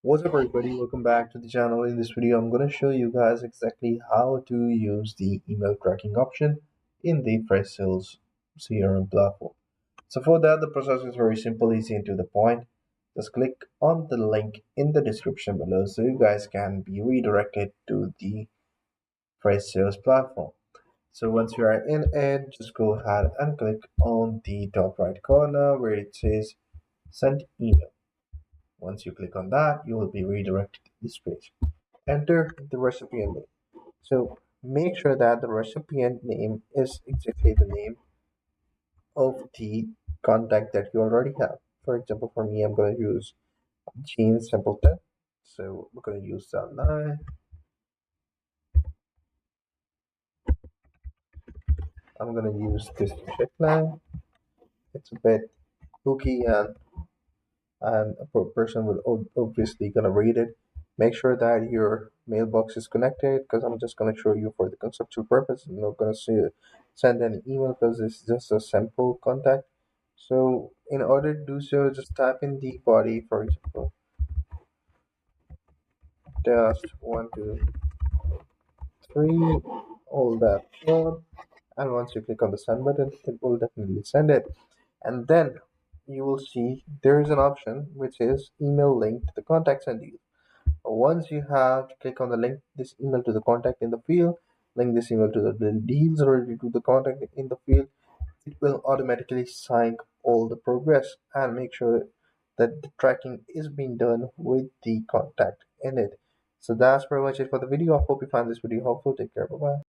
What's up everybody, welcome back to the channel. In this video I'm going to show you guys exactly how to use the email tracking option in the Freshsales CRM platform. So for that the process is very simple, easy and to the point. Just click on the link in the description below so you guys can be redirected to the Freshsales platform. So once you are in it, just go ahead and click on the top right corner where it says send email. Once you click on that, you will be redirected to this page. Enter the recipient name. So make sure that the recipient name is exactly the name of the contact that you already have. For example, for me, I'm going to use Gene Simpleton. So we're going to use that line. I'm going to use this check line. It's a bit hooky and a person will obviously gonna read it. Make sure that your mailbox is connected because I'm just gonna show you for the conceptual purpose. I'm not gonna send any email because it's just a simple contact. So in order to do so, just type in the body, for example, test 1 2 3, all that on, and once you click on the send button, it will definitely send it. And then you will see there is an option which is email link to the contacts and deals. Once you have to click on the link this email to the contact in the field, link this email to the deals related to the contact in the field, it will automatically sync all the progress and make sure that the tracking is being done with the contact in it. So that's pretty much it for the video. I hope you found this video helpful. Take care. Bye bye.